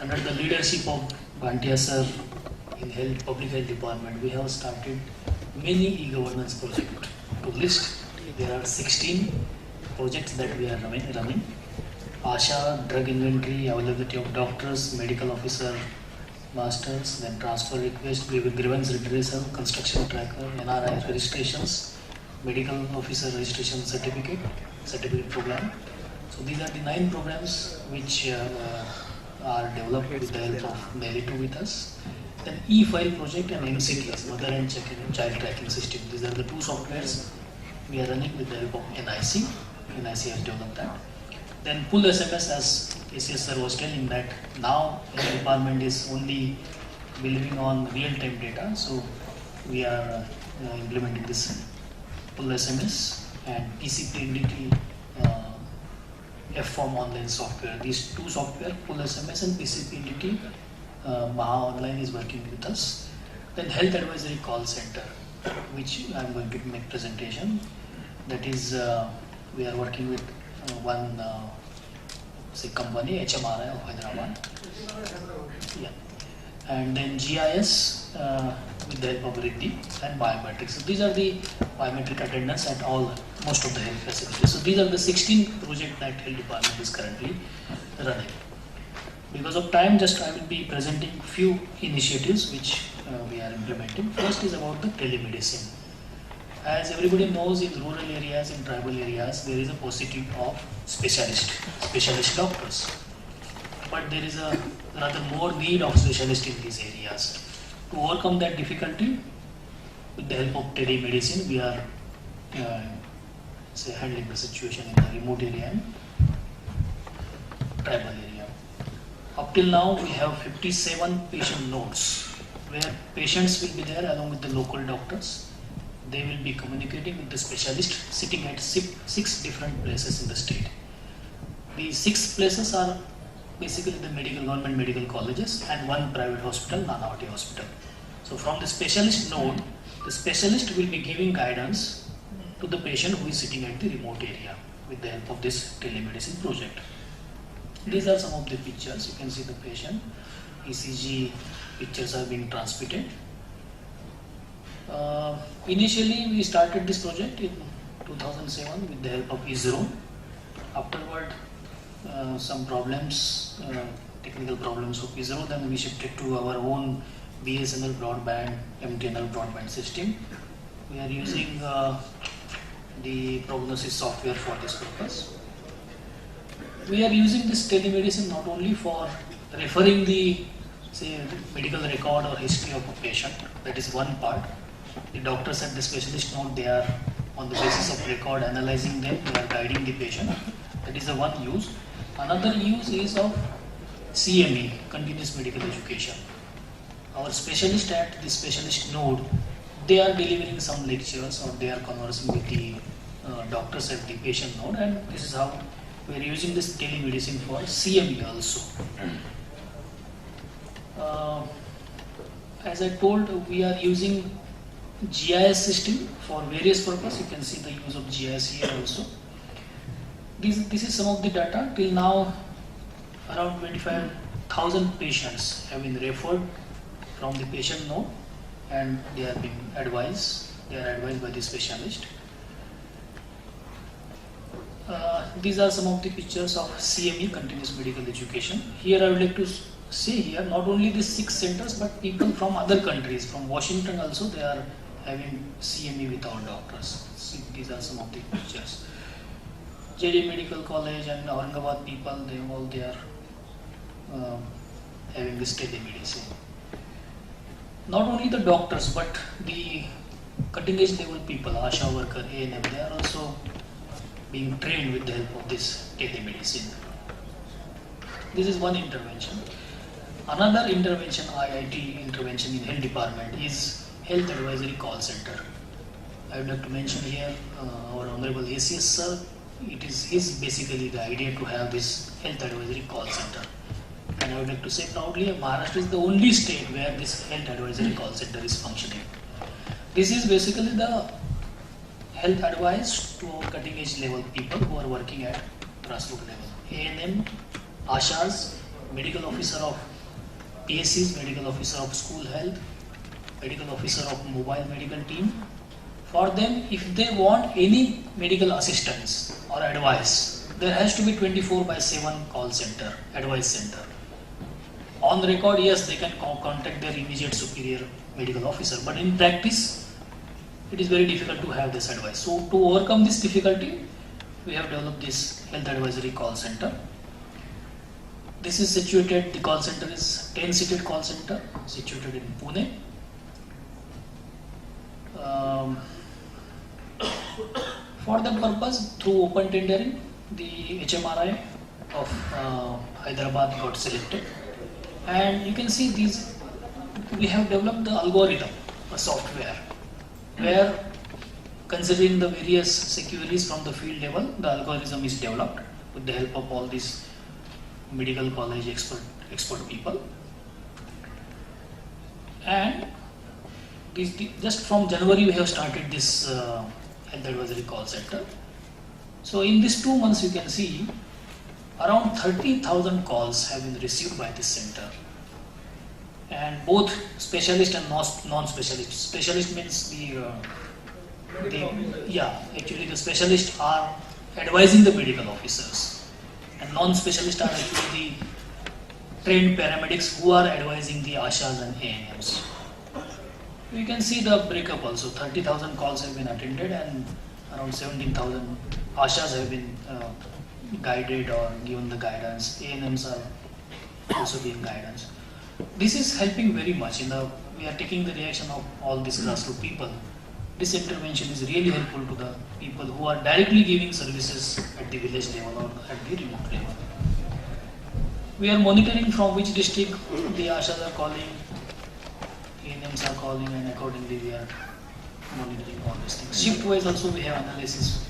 under the leadership of Bhantia sir in public health department, we have started many e-governance projects. To list, there are 16 projects that we are running. ASHA, drug inventory, availability of doctors, medical officer, masters, then transfer request, grievance redressal, construction tracker, NRI registrations, medical officer registration certificate program. So these are the 9 programs which are developed with the help of Melito with us. Then e-file project and MCTS, mother and child tracking system. These are the 2 softwares we are running with the help of NIC. NIC has developed that. Then pull SMS, as ACS sir was telling, that now the department is only believing on real-time data. So we are implementing this pull SMS and PCPNDT F-form online software. These 2 software, pull SMS and PCPNDT, Maha Online is working with us. Then health advisory call center, which I am going to make presentation. That is, we are working with one company, HMRI of Hyderabad. Yeah. And then GIS with the help of Riddhi and biometrics. So these are the biometric attendance at most of the health facilities. So these are the 16 projects that health department is currently running. Because of time, just I will be presenting few initiatives which we are implementing. First is about the telemedicine. As everybody knows, in rural areas, in tribal areas, there is a paucity of specialist doctors. But there is a rather more need of specialists in these areas. To overcome that difficulty, with the help of telemedicine, we are handling the situation in the remote area and tribal area. Up till now, we have 57 patient nodes, where patients will be there along with the local doctors. They will be communicating with the specialist sitting at 6 different places in the state. These 6 places are basically the government medical colleges and one private hospital, Nanavati Hospital. So from the specialist node, the specialist will be giving guidance to the patient who is sitting at the remote area with the help of this telemedicine project. These are some of the pictures. You can see the patient. ECG pictures are being transmitted. Initially, we started this project in 2007 with the help of ISRO. Afterward, some problems, technical problems of ISRO, then we shifted to our own BSNL broadband, MTNL broadband system. We are using the prognosis software for this purpose. We are using this telemedicine not only for referring the medical record or history of a patient. That is one part. The doctors at the specialist node, they are on the basis of record analyzing them, they are guiding the patient. That is the one use. Another use is of CME, continuous medical education. Our specialist at the specialist node, they are delivering some lectures or they are conversing with the doctors at the patient node, and this is how we are using this telemedicine for CME also. As I told, we are using GIS system for various purposes. You can see the use of GIS here also. This is some of the data. Till now, around 25,000 patients have been referred from the patient node, and they are being advised. They are advised by the specialist. These are some of the pictures of CME, continuous medical education. Here I would like to say here, not only these 6 centers, but people from other countries, from Washington also, they are having CME with our doctors. See, these are some of the pictures. JD Medical College and Aurangabad people, they are having this telemedicine. Not only the doctors, but the cutting edge level people, ASHA worker, ANM, they are also being trained with the help of this telemedicine. This is one intervention. Another intervention, IIT intervention in health department, is health advisory call center. I would like to mention here our Honorable ACS sir. It is his basically the idea to have this health advisory call center. And I would like to say proudly, Maharashtra is the only state where this health advisory call center is functioning. This is basically the health advice to cutting edge level people who are working at grassroots level. ANM, ASHAs, medical officer of PSCs, medical officer of school health, medical officer of mobile medical team. For them, if they want any medical assistance or advice, there has to be 24/7 call center, advice center. On record, yes, they can contact their immediate superior medical officer, but in practice, it is very difficult to have this advice. So to overcome this difficulty, we have developed this health advisory call center. This is situated, the call center is 10-seated call center situated in Pune. For that purpose, through open tendering, the HMRI of Hyderabad got selected. And you can see these, we have developed the algorithm, a software, where considering the various securities from the field level, the algorithm is developed with the help of all these medical college expert people. And just from January we have started this health advisory call center. So in these 2 months you can see around 30,000 calls have been received by this center. And both specialist and non-specialist. Specialist means actually the specialists are advising the medical officers, and non-specialists are actually the trained paramedics who are advising the ASHAs and ANMs. You can see the breakup also. 30,000 calls have been attended and around 17,000 ASHAs have been guided or given the guidance. ANMs are also giving guidance. This is helping very much. We are taking the reaction of all these grassroots people. This intervention is really helpful to the people who are directly giving services at the village level or at the remote level. We are monitoring from which district the ASHAs are calling, ANMs are calling, and accordingly we are monitoring all these things. Shift wise also we have analysis.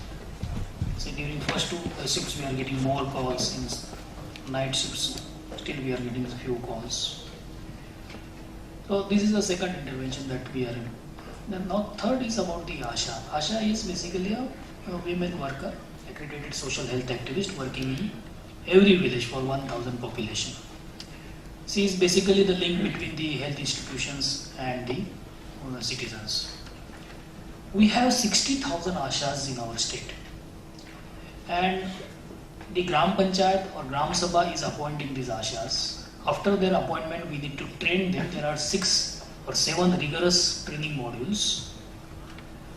So during first 2 shifts we are getting more calls. In night shifts still we are getting a few calls. So this is the second intervention that we are in. Then now third is about the ASHA. ASHA is basically a women worker, accredited social health activist working in every village for 1,000 population. She is basically the link between the health institutions and the citizens. We have 60,000 ASHAs in our state. And the Gram Panchayat or Gram Sabha is appointing these ASHAs. After their appointment, we need to train them. There are 6 or 7 rigorous training modules.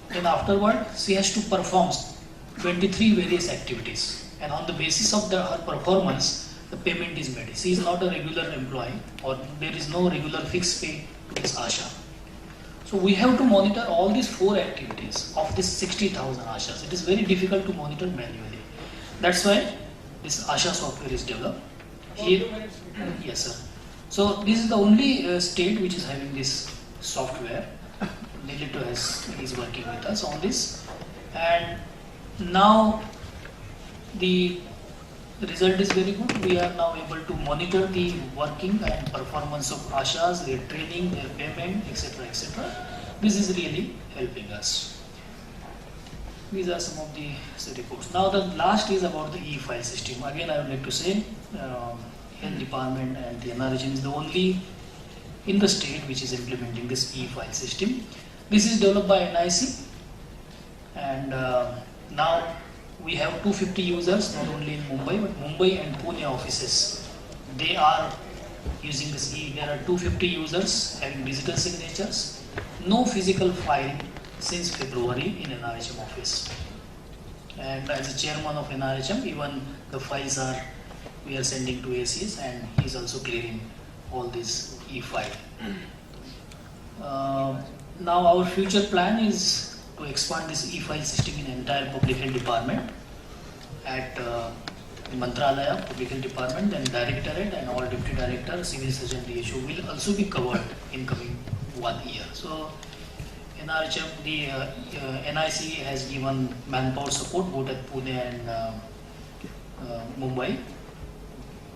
Then afterward, she has to perform 23 various activities. And on the basis of her performance, the payment is made. She is not a regular employee, or there is no regular fixed pay to this ASHA. So we have to monitor all these 4 activities of this 60,000 ASHAs. It is very difficult to monitor manually. That's why this ASHA software is developed. Yes, sir. So this is the only state which is having this software. Nilito is working with us on this, and now the result is very good. We are now able to monitor the working and performance of ASHAs, their training, their payment, etc., etc. This is really helping us. These are some of the reports. Now the last is about the e-file system. Again, I would like to say, Health Department and the NRHM is the only in the state which is implementing this e-file system. This is developed by NIC, and now we have 250 users, not only in Mumbai, but Mumbai and Pune offices. They are using this There are 250 users having digital signatures. No physical file since February in NRHM office. And as a chairman of NRHM, even the files we are sending to ACS, and he is also clearing all this e-file. Now our future plan is to expand this e-file system in entire public health department at the Mantralaya, public health department, then directorate and all deputy director, civil surgeon, DHO will also be covered in coming 1 year. So NRHM, the NIC has given manpower support both at Pune and Mumbai.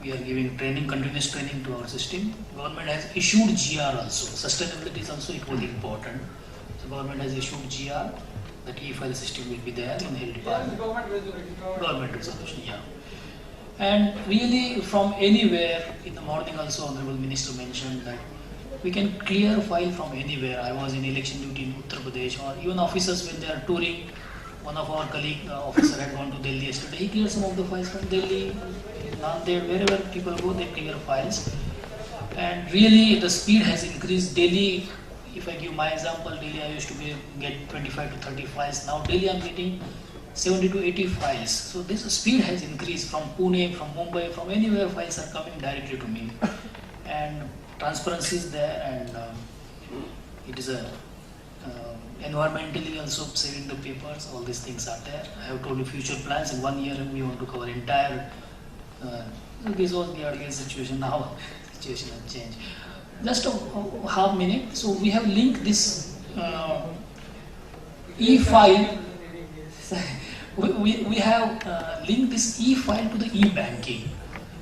We are giving training, continuous training to our system. Government has issued GR also. Sustainability is also equally important. So government has issued GR that e-file system will be there in health department. Government resolution, yeah. And really from anywhere, in the morning also Honorable Minister mentioned that we can clear file from anywhere. I was in election duty in Uttar Pradesh, or even officers when they are touring. One of our colleague officer had gone to Delhi yesterday. He cleared some of the files from Delhi, Nanded, wherever people go, they clear files. And really the speed has increased. Daily, if I give my example, daily I used to get 25 to 30 files. Now daily I'm getting 70 to 80 files. So this speed has increased from Pune, from Mumbai, from anywhere files are coming directly to me. And transparency is there, and it is a environmentally also saving the papers. All these things are there. I have told you future plans. In 1 year we want to cover entire. This was the earlier situation. Now situation has changed. Just a half minute. So we have linked this e-file. We have linked this e-file to the e-banking.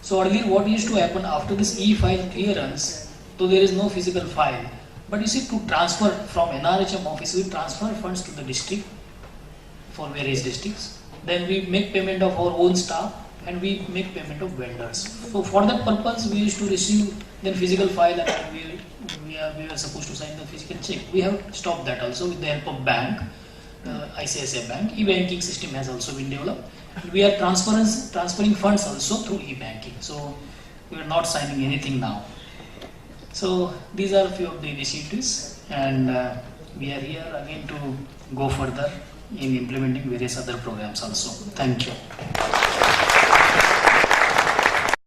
So earlier what used to happen after this e-file clearance, so there is no physical file. But you see, to transfer from NRHM office, we transfer funds to the district for various districts. Then we make payment of our own staff and we make payment of vendors. So for that purpose, we used to receive then physical file, and we are supposed to sign the physical check. We have stopped that also with the help of bank, ICICI Bank. E-banking system has also been developed. We are transferring funds also through e-banking. So we are not signing anything now. So these are a few of the initiatives, and we are here again to go further in implementing various other programs also. Thank you.